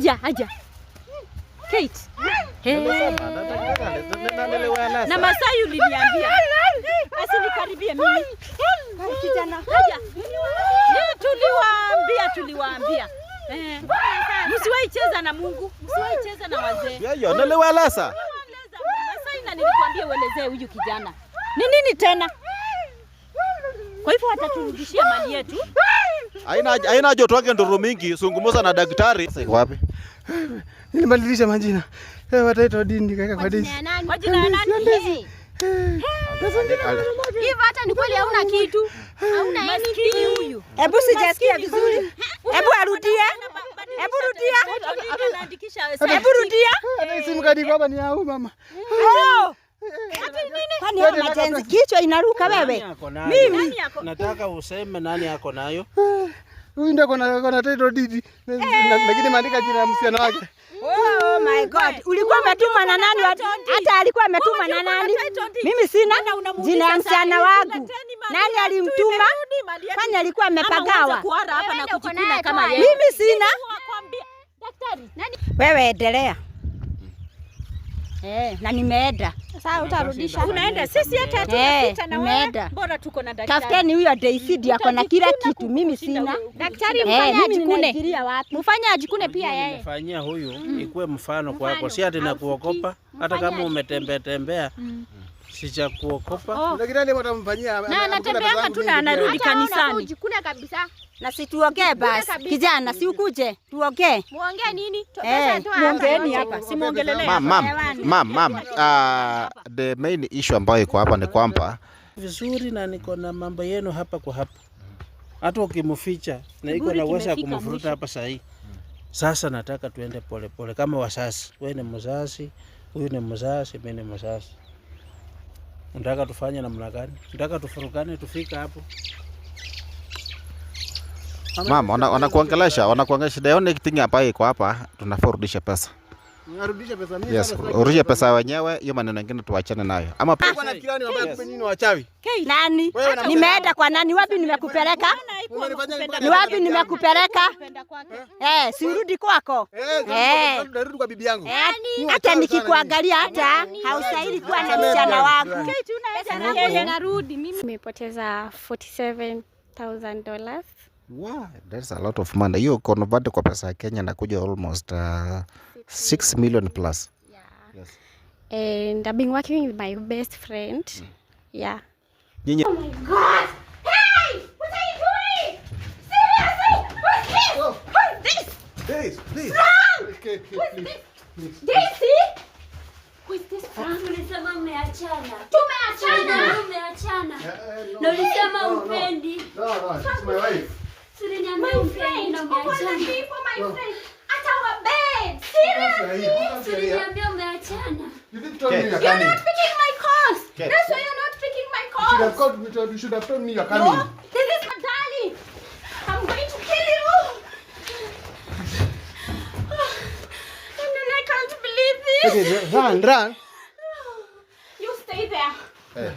Aja. Kate. Na Masai uliniambia. Asinikaribie mimi. Kijana. Aja. Tuliwaambia. Msiwahi cheza na Mungu, msiwahi cheza na wazee. Yeye naliweleza. Masai na nilikwambia uelezee huyu kijana. Ni nini tena? Kwa hivyo ataturudishia mali yetu. Haina joto wake ndoro mingi, zungumza na daktari. Sasa wapi? Nilibadilisha majina. Wataitwa Dini kaka kwa Dini. Kwa jina ya nani? Hivi hata ni kweli hauna kitu. Hauna maskini huyu. Hebu sijasikia vizuri. Hebu arudie. Hebu rudia. Hata simu kadi kwa ni yao mama. Kwani hapo majenzi kichwa inaruka wewe? Mimi nataka useme nani yako nayo. Huyu ndio kona title deed. Lakini maandika jina la msichana wake. Oh my God. Ulikuwa umetuma na nani? Hata alikuwa ametuma na nani? Mimi sina jina ya msichana wangu. Nani alimtuma? Kwani alikuwa amepagawa? Mimi sina. Wewe endelea. Na nimeenda. Sasa utarudisha. Unaenda sisi hata tunapita na wewe. Bora tuko na daktari. Tafuteni huyo Daisy ako na kila kitu, mimi sina. Daktari mfanye ajikune. Mfanye ajikune pia yeye. Nifanyia huyu ikuwe mfano kwako. Si ati na kuokopa hata kama umetembea. Si cha kuokopa. Daktari mtamfanyia. Na anatembea tu na anarudi kanisani. Ujikune kabisa. Na si tuongee basi. Kijana si ukuje. Tuongee. Muongee nini? Muongeeni hapa. Si muongelelee. Mama, the main issue ambayo iko hapa ni kwamba vizuri na niko na mambo yenu hapa kwa hapa. Hata ukimficha na iko na uwezo kumfuruta hapa sahi. Sasa nataka tuende pole kama wasasi. Wewe ni mzazi, huyu ni mzazi, mimi ni mzazi. Unataka tufanye namna gani? Unataka tufurukane tufika hapo? Mama, wanakuongelesha the only thing ambayo iko hapa tunafurudisha pesa. Unarudisha pesa mimi. Yes, urudishe pesa wenyewe, hiyo maneno mengine tuachane nayo. Ama pesa na kirani ambaye kupe nini wachawi? Nani? Nimeenda kwa nani? Wapi nimekupeleka? Ni wapi nimekupeleka? Si urudi kwako. Narudi kwa bibi yangu. Hata nikikuangalia hata haustahili kuwa na msichana wangu. Narudi mimi nimepoteza $47,000. Wow, that's a lot of money. You convert kwa pesa ya Kenya na kuja almost 6 million plus. Yeah. Yes. And I've been working with my best friend. Yeah. Oh my God! Hey! What are you doing? Seriously? What's this? Daisy, please. What's this? Daisy? What's this? Ulisema mmeachana. Tumeachana. Umeachana. Na ulisema upendi. No, it's my wife. My friend. My friend. At our bed. Seriously? Uliniambia umeachana. You didn't tell me you're You're coming. not picking my calls. That's why you're not picking my calls. You should have told me you're coming. No, this is my darling. I'm going to kill you. And then I can't believe this. Okay, run. You stay there.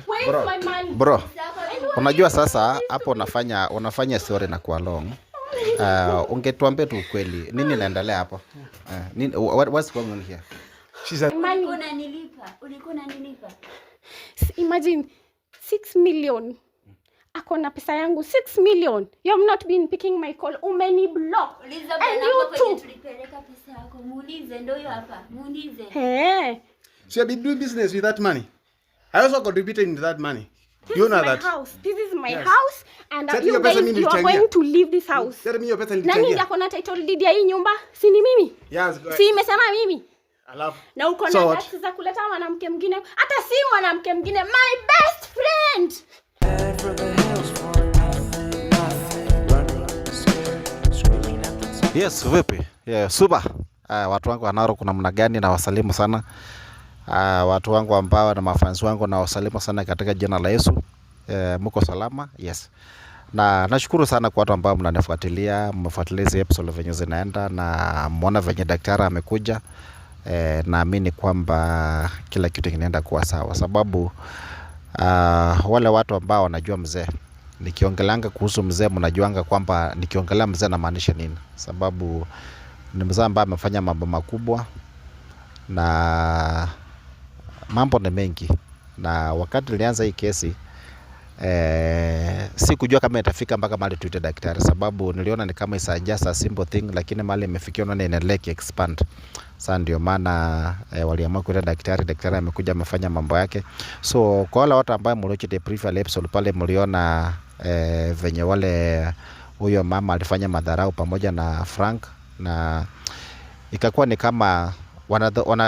Where's my money? Bro, unajua sasa hapo unafanya story na kwa long. Ungetuambia tu ukweli. Nini inaendelea hapo? What's going on here? She's a Ulikuwa unanilipa. Imagine 6 million. Ako na pesa yangu 6 million. You have not been picking my call. Umeni block. Uliza bwana hapo kwenye tulipeleka pesa yako. Muulize ndio hiyo hapa. Muulize. So you've been doing business with that money. I also contributed into that money. You know that. This is my house and You are going to leave this house. Tell me your pesa Nani nilichangia. ndio akona title deed ya hii nyumba? Si ni mimi? Yes. Si imesema mimi? Alafu. Na uko na guts za kuleta mwanamke mwingine. Hata si mwanamke mwingine, my best friend. Yes, vipi? Yeah, super. Watu wangu wa Narok kuna namna gani na wasalimu sana. Watu wangu ambao na mafans wangu na wasalimu sana katika jina la Yesu. Mko salama? Yes. Na nashukuru sana kwa watu ambao mnanifuatilia, mmefuatilia hizo episode venye zinaenda na muona venye daktari amekuja. Naamini kwamba kila kitu kinaenda kuwa sawa sababu wale watu ambao wanajua mzee, nikiongelanga kuhusu mzee mnajuanga kwamba nikiongelea mzee na maanisha nini, sababu ni mzee ambaye amefanya mambo makubwa na mambo ni mengi, na wakati nilianza hii kesi si kujua kama itafika mpaka mahali tuite daktari, sababu niliona ni kama it's just a simple thing, lakini mahali imefikia unaona inaendelea expand. Sasa ndio maana waliamua kuita daktari. Daktari amekuja amefanya mambo yake. So kwa wale watu ambao mlioche the previous episode pale mliona venye wale huyo mama alifanya madharau pamoja na Frank, na ikakuwa ni kama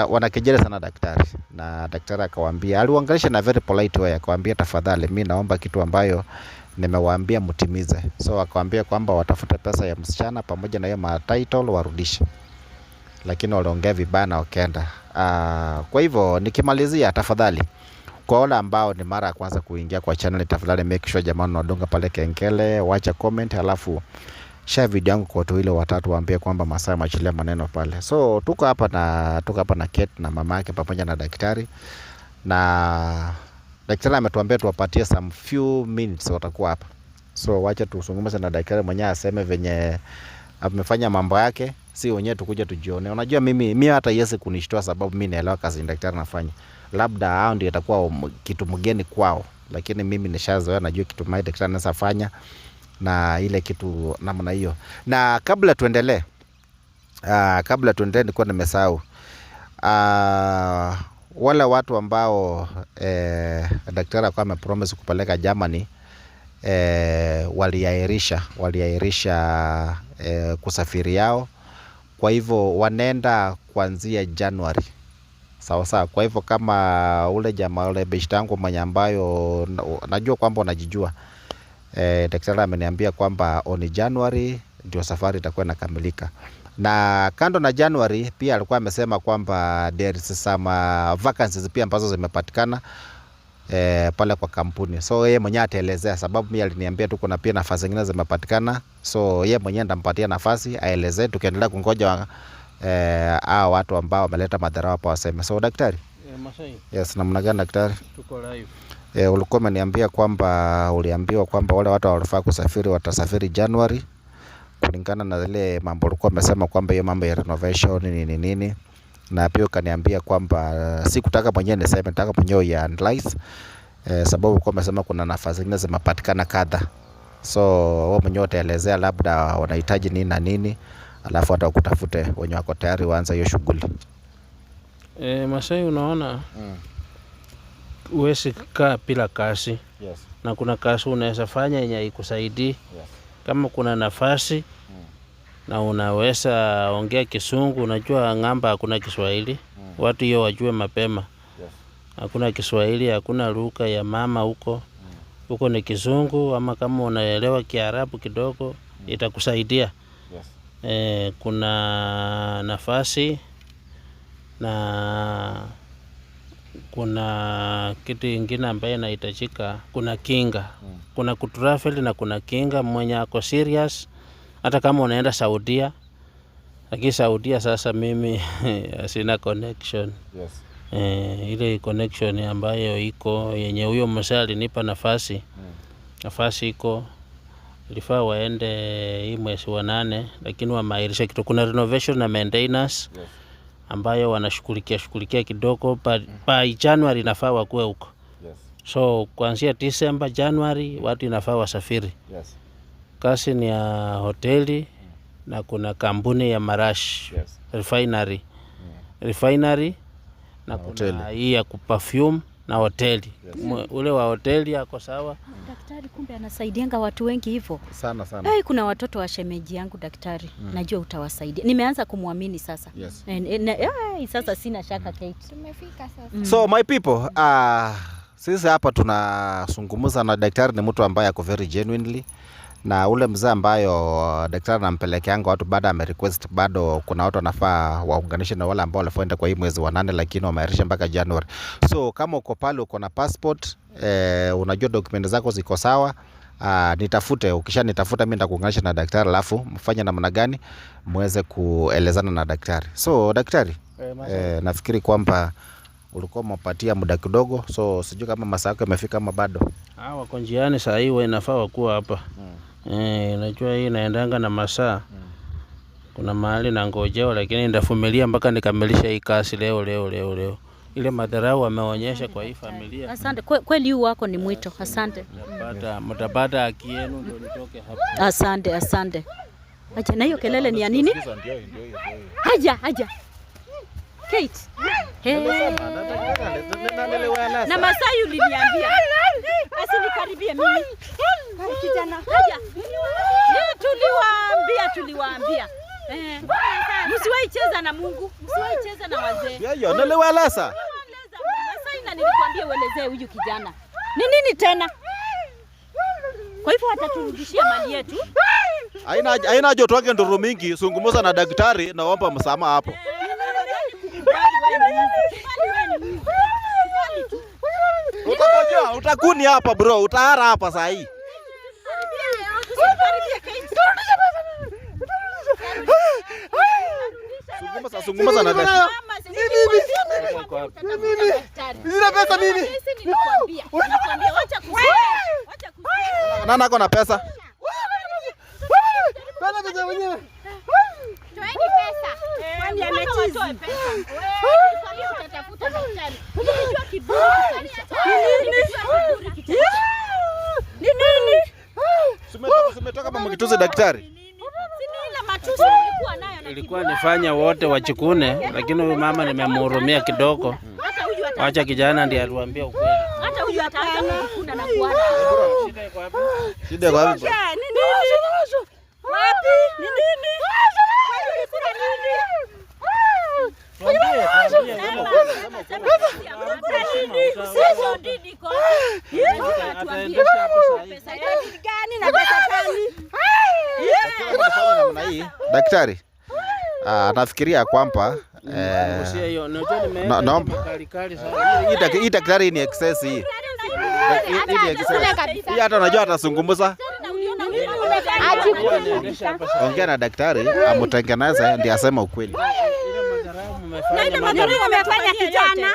wanakejeli sana daktari, na daktari akawaambia, aliwaangalisha na very polite way, akawaambia tafadhali mimi naomba kitu ambayo nimewaambia mtimize. So akawaambia kwamba watafute pesa ya msichana pamoja na hiyo title warudishe, lakini waliongea vibaya na wakaenda. Kwa hivyo nikimalizia, tafadhali kwa wale ambao ni mara ya kwanza kuingia kwa channel, tafadhali make sure jamani unadunga pale kengele, wacha comment, alafu share video yangu kwa watu ile watatu, waambie kwamba Masai machilia maneno pale. So tuko hapa na Kate na mama yake pamoja na daktari, na daktari ametuambia tuwapatie some few minutes watakuwa hapa. So wacha tusungumze na daktari mwenyewe aseme venye amefanya mambo yake, si wenyewe tukuje tujione. Unajua mimi hata yesi kunishtua, sababu mimi naelewa kazi daktari anafanya. Labda hao ndio itakuwa kitu mgeni kwao, lakini mimi nishazoea, najua kitu mai daktari anaweza fanya na ile kitu namna hiyo. Na kabla tuendelee nilikuwa nimesahau wale watu ambao daktari alikuwa amepromise kupeleka Germany, waliahirisha kusafiri yao. Kwa hivyo wanaenda kuanzia January. Sawa. Kwa hivyo kama ule jamaa ule beshte yangu mwenye ambayo najua kwamba unajijua, daktari ameniambia kwamba on January ndio safari itakuwa inakamilika. Na kando na January pia alikuwa amesema kwamba there is some vacancies pia ambazo zimepatikana pale kwa kampuni. So yeye mwenyewe ataelezea, sababu mimi aliniambia tuko na pia nafasi zingine zimepatikana. So yeye mwenyewe ndampatia nafasi aelezee, tukiendelea kungoja hao watu ambao wameleta madhara hapa waseme. So daktari, Masai. Yes, namna gani daktari? Tuko live. Ulikuwa umeniambia kwamba uliambiwa kwamba wale watu walifaa kusafiri watasafiri January, kulingana na zile mambo ulikuwa umesema kwamba hiyo mambo ya renovation nini, na pia ukaniambia kwamba sikutaka mwenyewe niseme, nataka mwenyewe ya analyze, sababu ulikuwa umesema kuna nafasi zingine zimepatikana kadha. So wewe mwenyewe utaelezea labda wanahitaji nini na nini, alafu hata ukutafute wenye wako tayari waanze hiyo shughuli. Masai, unaona uwezi kaa bila kazi. Yes. Na kuna kazi unaweza fanya yenye ikusaidii. Yes. Kama kuna nafasi na unaweza ongea Kisungu, unajua ng'amba hakuna Kiswahili. Watu hiyo wajue mapema. Yes. Hakuna Kiswahili, hakuna lugha ya mama huko. Huko ni Kizungu, ama kama unaelewa Kiarabu kidogo itakusaidia. Yes. Kuna nafasi na kuna kitu kingine ambaye inahitajika, kuna kinga. Kuna kutravel na kuna kinga. Mwenye ako serious hata kama unaenda Saudia, lakini Saudia sasa mimi sina connection. Yes. Ile connection ambayo iko yenye huyo msali alinipa nafasi. Nafasi iko ilifaa waende hii mwezi wa 8, lakini wamairisha kitu. Kuna renovation na maintenance. Yes. Ambayo wanashughulikia kidogo, by January inafaa wakuwe huko. Yes. So kuanzia December, January watu inafaa wasafiri. Yes. Kazi ni ya hoteli na kuna kampuni ya marash. Yes. Refinery na kuna hii ya perfume na hoteli. Yes. Ule wa hoteli ako sawa. Daktari kumbe anasaidianga watu wengi hivyo. Sana. Kuna watoto wa shemeji yangu daktari. Najua utawasaidia. Nimeanza kumwamini sasa. Yes. Sasa sina shaka Kate. Tumefika sasa. So my people, sisi hapa tunazungumza na daktari, ni mtu ambaye ako very genuinely, na ule mzee ambayo daktari anampelekeanga watu baada ame request, bado kuna watu wanafaa waunganishe na wale ambao walifoenda kwa hii mwezi wa 8, lakini wameahirisha mpaka January. So kama uko pale uko na passport, unajua document zako ziko sawa, nitafute. Ukishanitafuta mimi nitakuunganisha na daktari, alafu mfanye namna gani muweze kuelezana na daktari. So daktari, nafikiri kwamba ulikuwa umepatia muda kidogo, so sijui kama masaa yako yamefika ama bado. Wako njiani saa hii, inafaa wakuwa hapa. Unajua hii inaendanga na masaa. Kuna mahali na ngojeo, lakini ndavumilia mpaka nikamilisha hii kazi leo. Ile madharau ameonyesha kwa hii familia. Asante. Kweli huu wako ni mwito. Asante. Mtapata haki yenu ndio nitoke hapa. Asante. Acha na hiyo kelele ni ya nini? Haja. Kate. Na Masai uliniambia. Asinikaribie mimi. Kijana. Haja. Tuliwaambia. Msiwahi cheza na Mungu, msiwahi cheza na wazee. Yeye naliweleza. Masai na nilikwambia uelezee huyu kijana. Ni nini tena? Kwa hivyo wataturudishia mali yetu. Haina haja tuage nduru mingi, zungumza na daktari na omba msamaha hapo. Utakojoa, utakuni hapa bro, utahara hapa saa hii. Zungumza na daktari. Sina pesa mimi. Nani ako na pesa? Bana pesa wenyewe. Toeni pesa. Kwani ametoa pesa? Wewe utatafuta daktari. Unajua kiburi Ni nini? Simetoka mama kituze daktari. Ilikuwa nifanya wote wachikune, lakini huyu mama nimemhurumia kidogo. Wacha kijana ndiye atuambie ukweli. Hata huyu ataanza kukuna na kuana. Shida kwa wapi? Ni nini? Wapi? Ni nini? Daktari anafikiria kwamba hii daktari ni excess hii. Hii hata unajua atazungumza. Ongea na daktari amutengeneze ndiye aseme ukweli. Umefanya kijana.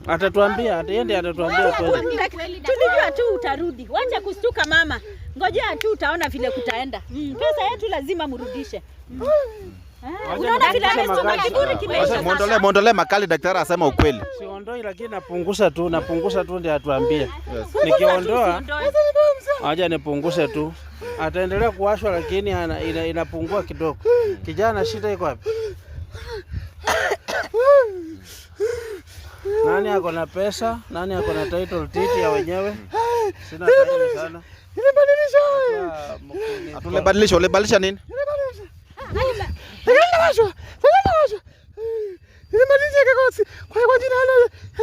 Atatuambia, ndiye atatuambia ukweli. Tulijua tu utarudi. Wacha kustuka mama. Ngojea tu utaona vile kutaenda. Pesa yetu lazima mrudishe. Unaona vile amesema kiburi kimeisha. Muondolee makali daktari asema ukweli. Siondoi lakini napunguza tu ndiye atuambie. Nikiondoa acha nipunguse tu. Ataendelea kuwashwa lakini inapungua kidogo. Kijana shida iko wapi? Nani ako na pesa? Nani ako na title deed ya wenyewe? Sina time sana. Ulibadilisha nini?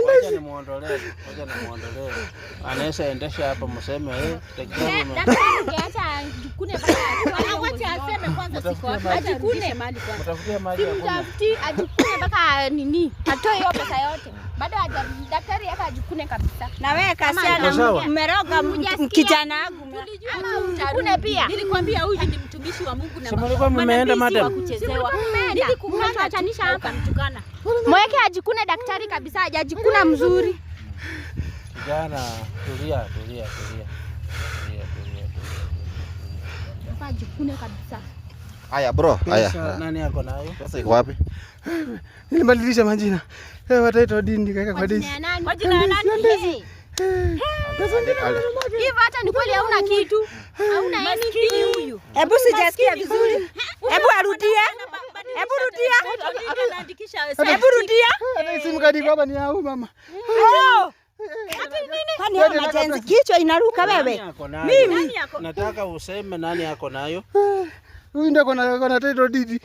Wacha nimuondolee. Anaweza endesha hapa mseme daktari. Acha ajikune mpaka nini? Atoe hiyo pesa yote. Bado daktari hapa ajikune kabisa. Na wewe kasiana umeroga kijana wangu. Kuna pia. Nilikwambia huyu ni mtumishi wa Mungu na mlikuwa mmeenda madam. Nilikuatanisha hapa mtukana. Mweke ajikune daktari kabisa, hajajikuna mzuri. Kijana, tulia. Hapa ajikune kabisa. Haya bro, haya. Nani yako nayo? Pesa iko wapi? Nilibadilisha majina. Wataitwa dini kaka kwa dini. Kwa jina ya nani? Hivi hata ni kweli hauna kitu. Hauna anything huyu. Hebu sijasikia vizuri. Hebu arudie. Hebu rudia. Hata simu kadi kwa hapa ni ya huyu mama. Kwani wewe unajenzi kichwa inaruka wewe? Mimi nataka useme nani yako nayo. Huyu ndio kuna title deed.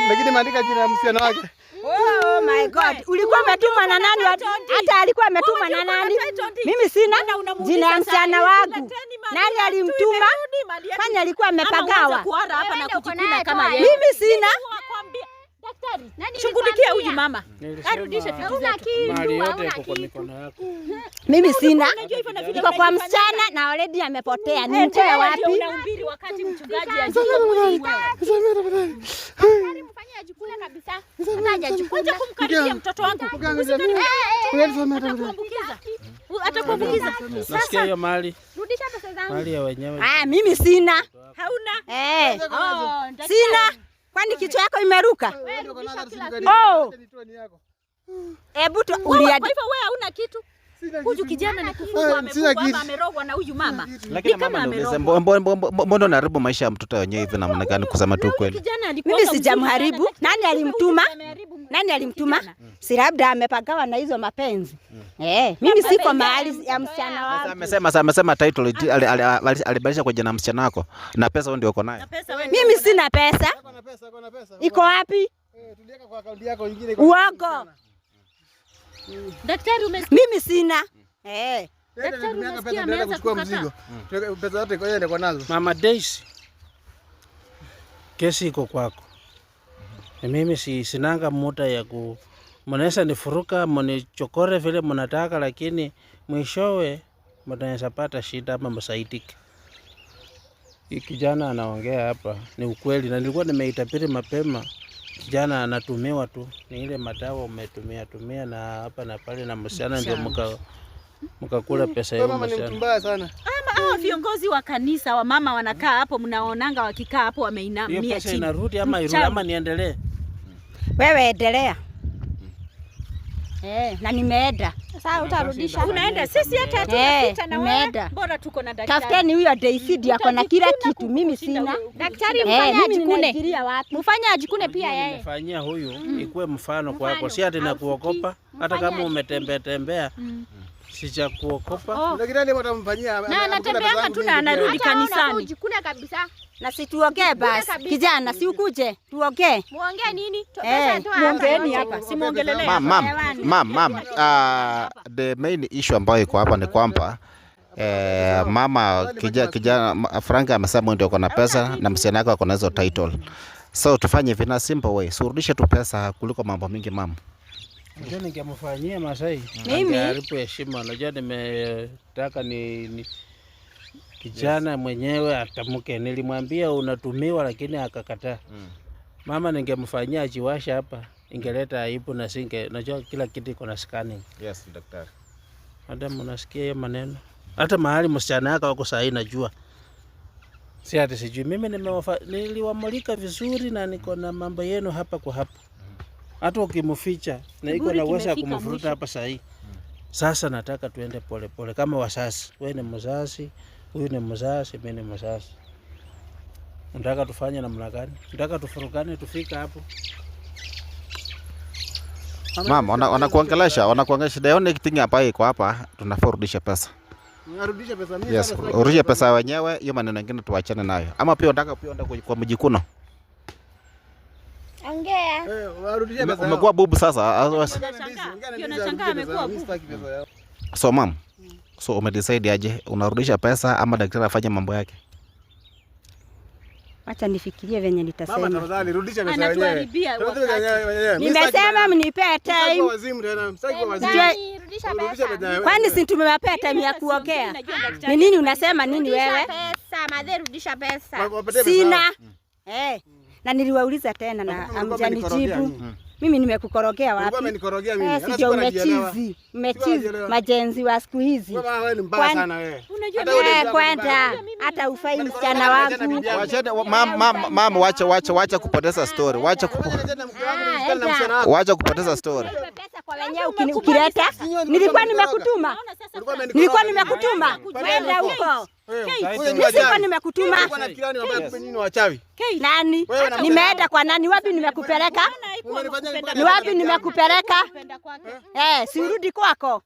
Lakini maandika jina ya msichana wake. Oh my God. Ulikuwa umetumwa na nani? Hata alikuwa ametumwa na nani? Mimi sina jina ya msichana wangu. Nani alimtuma? Kwani alikuwa amepagawa? Mimi sina. Daktari, shughulikia huyu mama. Arudishe vitu zetu. Mali yote iko kwa mikono yako. Mimi sina. Iko kwa msichana na already amepotea. Nimtoe wapi? Unahubiri wakati mchungaji ajikune. Daktari mfanye ajikune kabisa. Hata hajajikuna. Kumkaribia mtoto wangu. Atakuambukiza. Nasikia hiyo mali. Rudisha pesa zangu. Mali ya wenyewe. Mimi sina. Hauna? Sina. Kwani kichwa yako imeruka? Oh. Hebu tu Kwa hivyo wewe hauna kitu. Huyu kijana ni kufungwa, amefungwa, amerogwa na huyu mama. Lakini mama ndio mbona unaharibu maisha ya mtoto wenyewe hivi namna gani kusema tu kweli? Mimi sijamharibu. Nani alimtuma? Nani alimtuma? Si labda amepagawa na hizo mapenzi. Mimi siko mahali ya msichana wangu. Amesema title alibadilisha kwa jina msichana wako na pesa wewe ndio uko nayo. Mimi sina pesa. Iko wapi? Tuliweka kwa akaunti yako nyingine. Uongo. Daktari umesikia? Mimi sina. Daktari umesikia ameanza kuchukua mzigo. Pesa zote kwa yeye nazo. Mama Daisy, kesi iko kwako. Mimi sinanga muda ya mnaweza nifuruka mnichokore vile mnataka, lakini mwishowe mnaweza pata shida ama msaidike. Kijana anaongea hapa ni ukweli, na nilikuwa nimeitabiri mapema. Kijana anatumiwa tu, ni ile madawa umetumia na hapa na pale, na msichana ndio mkakula pesa hiyo. Mama ni mtu mbaya sana. Hao viongozi wa kanisa wa mama wanakaa hapo, mnaonanga wakikaa hapo wameinamia chini. Pesa inarudi ama irudi ama niendelee? Wewe endelea. Na nimeenda. Sasa utarudisha. Unaenda, sisi hata tunapita na wewe. Bora tuko na daktari. Tafuteni huyo Daisy ako na kila kitu, mimi sina. Daktari mfanye ajikune. Wapi? Mfanye ajikune pia yeye. Nimefanyia huyu ikuwe mfano kwako. Si ati nakuokopa, hata kama umetembea sija kuokopa. Daktari mtamfanyia. Na anatembeanga tu na anarudi kanisani. Ajikune kabisa. Na si tuongee basi. Kijana, si ukuje tuongee. Muongee nini? Muongeeni hapa. Si muongelele. Mama, the main issue ambayo iko hapa ni kwamba mama kijana Frank amesema ndio uko na pesa na msichana wako ako na hizo title. So tufanye hivi na simple way. Surudishe tu pesa kuliko mambo mingi mama. Unajua ningemfanyia Masai. Mimi haribu heshima. Unajua nimetaka ni kijana mwenyewe atamuke. Nilimwambia unatumiwa lakini akakataa. Mama ningemfanyia ajiwasha hapa. Ingeleta aibu na unajua kila kitu iko na scanning. Yes, daktari. Madam unasikia hiyo maneno? Hata mahali msichana yako wako sahi najua. Si hata sijui. Mimi niliwamulika vizuri na niko na mambo yenu hapa kwa hapa. Hata ukimficha na iko na uwezo kumfuruta hapa sahi. Sasa nataka tuende pole pole kama wasasi. Wewe ni mzazi, huyu ni mzazi, mimi ni mzazi. Nataka tufanye namna gani? Nataka tufurukane tufika hapo. Mama, wanakuongelesha the only thing hapa iko hapa tunafurudisha pesa. Unarudisha pesa mimi. Yes, urudisha pesa wenyewe, hiyo maneno mengine tuachane nayo. Ama pia unataka kwa mjikuno. Ongea. Warudisha pesa. Umekuwa bubu sasa. Unashangaa amekuwa bubu. So mama, so umedecide aje unarudisha pesa ama daktari afanye mambo yake? Acha nifikirie venye nitasema. Mama tafadhali rudisha pesa wenyewe. Anatuharibia wakati. Nimesema mnipe time. Wazimu tena, msaki kwa wazimu. Rudisha pesa. Kwani si tumewapea time ya kuongea? Ni nini unasema nini wewe? Pesa, madhe rudisha pesa. Sina. Na niliwauliza tena na hamjanijibu. Mimi nimekukorogea wapi? Ulikuwa umenikorogea mimi. Sio umechizi. Umechizi majenzi wa siku hizi. Wewe ni mbaya sana wewe. Unajua kwenda hata ufai msichana wangu. Mama, wacha kupoteza story. Wacha kupoteza story. Pesa kwa wenyewe ukileta. Nilikuwa nimekutuma. Kwenda huko. Nilikuwa nimekutuma. Nani? Nimeenda kwa nani? Wapi nimekupeleka? Ni wapi nimekupeleka? Si urudi kwako.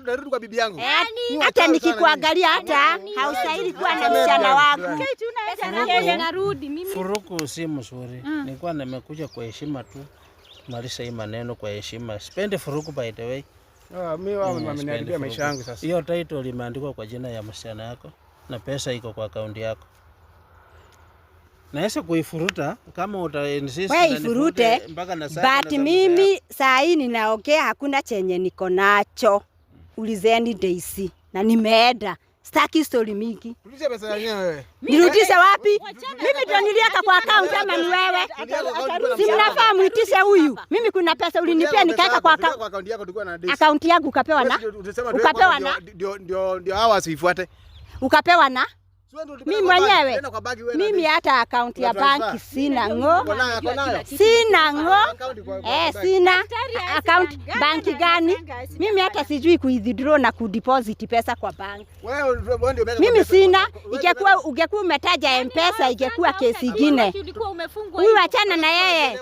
Narudi kwa bibi yangu. Hata nikikuangalia hata haustahili kuwa na msichana wangu. Furuku si mzuri. Nilikuwa nimekuja kwa heshima tu. Malisha hii maneno kwa heshima. Sipendi furuku by the way. Mimi wameniharibia maisha yangu sasa. Hiyo title imeandikwa kwa jina ya msichana yako na pesa iko kwa akaunti yako. Naweza kuifuruta kama utainsist na ifurute mpaka na sasa. But mimi saa hii ninaongea hakuna chenye niko nacho. Ulizeni Daisy na nimeenda. Sitaki story mingi. Rudisha pesa yenyewe. Nirudishe wapi? Mimi ndio niliweka kwa account ama ni wewe? Si mnafaa muitishe huyu. Mimi kuna pesa ulinipea nikaweka kwa account yako tulikuwa na Daisy. Account yangu ukapewa na? Ukapewa na? Ndio hawa sifuate. Ukapewa na? Mimi mwenyewe mimi hata akaunti ya banki sina ngo. Sina ngo. Sina account banki gani? Mimi hata sijui kuidraw na kudeposit pesa kwa banki. Mimi sina. Ungekuwa umetaja M-Pesa ingekuwa kesi nyingine. Huyu achana na yeye.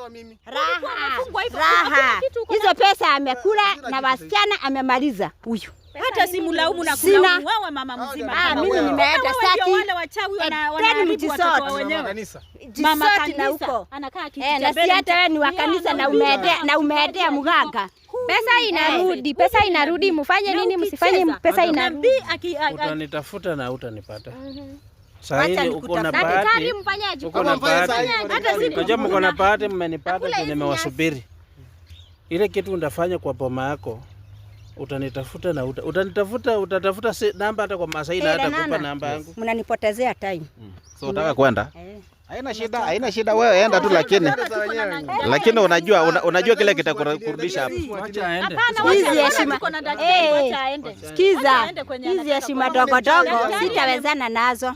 Raha. Hizo pesa amekula na wasichana amemaliza huyu. Hata simulaumu na kulaumu wewe mama mzima. Mimi nimeenda sasa wale wachawi wanaharibu watoto wenyewe. Mama kanisa huko anakaa kiti cha mbele. Na hata wewe ni wa kanisa na umeendea mganga. Pesa inarudi, mfanye nini msifanye, pesa inarudi. Utanitafuta na utanipata. Sasa hivi uko na bahati. Uko na bahati. Unajua mko na bahati, mmenipata, nimewasubiri. Ile kitu ndafanya kwa boma yako. Utanitafuta na utatafuta namba hata kwa Masai na hata kupa namba yangu. Mnanipotezea time. So unataka kwenda? Haina shida wewe enda tu, lakini unajua kile kitakurudisha hapo. Acha aende. Hizi heshima. Sikiza. Hizi heshima dogo sitawezana nazo.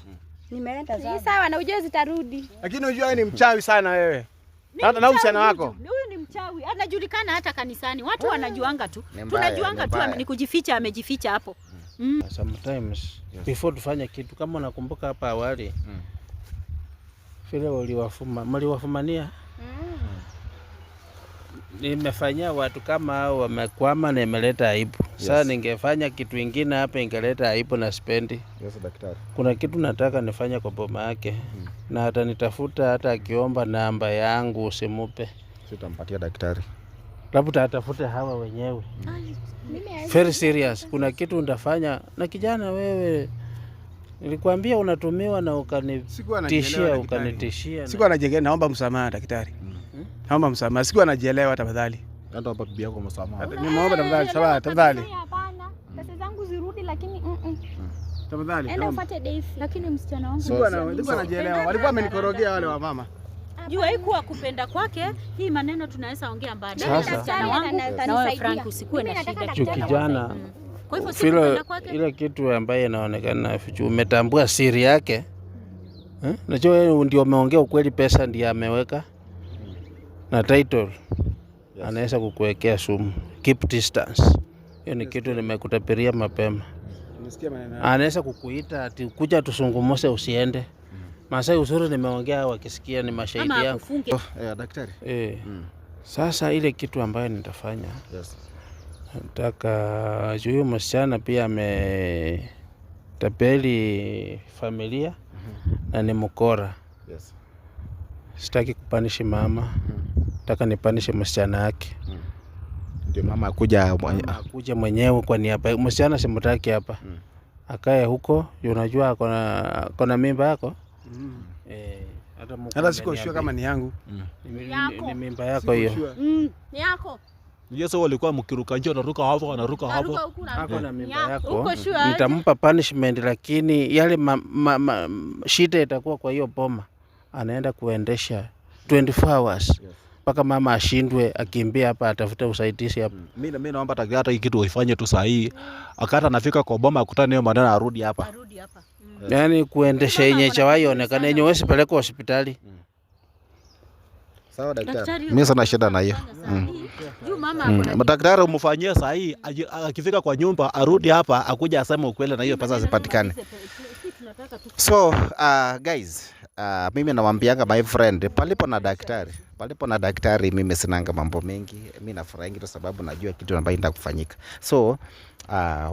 Nimeenda sana. Sawa na ujue zitarudi. Lakini unajua wewe ni mchawi sana wewe. Hata na usiana wako. Huyu ni mchawi. Anajulikana hata kanisani. Watu wanajuanga tu. Tunajuanga tu ni kujificha, amejificha hapo. Sometimes before tufanye kitu kama unakumbuka hapa awali. Vile mliwafumania. Nimefanyia watu kama hao wamekwama na imeleta aibu. Sasa ningefanya kitu kingine hapa ingeleta aibu na spendi. Yes, daktari. Kuna kitu nataka nifanye kwa boma yake. Na hata nitafuta hata akiomba namba yangu usimupe. Sitampatia daktari. Labda atafuta hawa wenyewe. Very serious. Kuna kitu ndafanya na kijana wewe. Nilikwambia unatumiwa na ukanitishia. Siku anajielewa, naomba msamaha daktari. Naomba msamaha. Siku anajielewa tafadhali. Hata hapa bibi yako msamaha. Nimeomba tafadhali. Hapana. Pesa zangu zirudi lakini tafadhali. Enda ufuate Daisy. Lakini msichana wangu siku anajielewa. Walikuwa wamenikorogea wale wa mama. Jua haikuwa kupenda kwake. Hii maneno tunaweza ongea baadaye. Msichana wangu na Frank usikuwe na shida. Kijana. Kwa hivyo sikupenda kwake. Ile kitu ambaye inaonekana umetambua siri yake. Najua wewe ndio umeongea ukweli, pesa ndiye ameweka. Na title. Anaweza kukuwekea sumu. Keep distance. Hiyo ni kitu nimekutapiria mapema. Nimesikia maneno. Anaweza kukuita ati kuja tusungumose usiende. Masai uzuri nimeongea wakisikia ni mashahidi yangu. Daktari. Sasa ile kitu ambayo nitafanya. Nataka huyu msichana pia ametapeli familia na ni mkora. Sitaki kupanishi mama. Nataka nipanishi msichana yake. Ndio mama akuja mwenyewe kwa niaba. Msichana simtaki hapa. Akae huko, unajua kuna mimba yako? Hata siko sure kama ni yangu. Ni mimba yako hiyo. Ni yako. Yesu walikuwa mkiruka njoo naruka hapo Hako na mimba yako. Nitampa punishment lakini yale shida itakuwa kwa hiyo boma. Anaenda kuendesha 24 hours. Mpaka mama ashindwe akimbia hapa atafuta usaidizi hapa. Mimi naomba hata hii kitu uifanye tu saa hii. Akata anafika kwa boma akutane nayo maneno arudi hapa. Yaani kuendesha yenye chawai onekana yenye wewe peleka hospitali. Sawa daktari. Mimi sana shida na hiyo. Daktari umfanyie saa hii akifika kwa nyumba arudi hapa akuja aseme ukweli na hiyo pesa zipatikane. So guys, mimi nawaambianga my friend, palipo na daktari mimi sinanga mambo mengi. Mimi nafurahi kwa sababu najua kitu ambacho kinataka kufanyika. So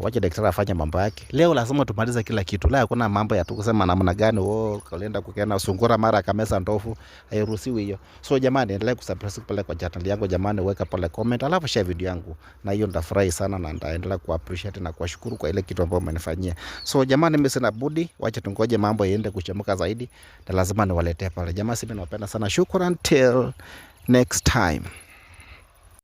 wacha daktari afanye mambo yake. Leo lazima tumalize kila kitu. La hakuna mambo ya tu kusema namna gani kaenda kukena sungura mara kamesa ndofu. Hairuhusiwi hiyo. So jamani, endelea kusubscribe pale kwa channel yangu jamani, weka pale comment alafu share video yangu. Na hiyo nitafurahi sana na nitaendelea kuappreciate na kuwashukuru kwa ile kitu ambayo mmenifanyia. So jamani, mimi sina budi, wacha tungoje mambo yaende kuchemuka zaidi. Na lazima niwaletee pale. Jamani, mimi nawapenda sana. Shukrani till next time.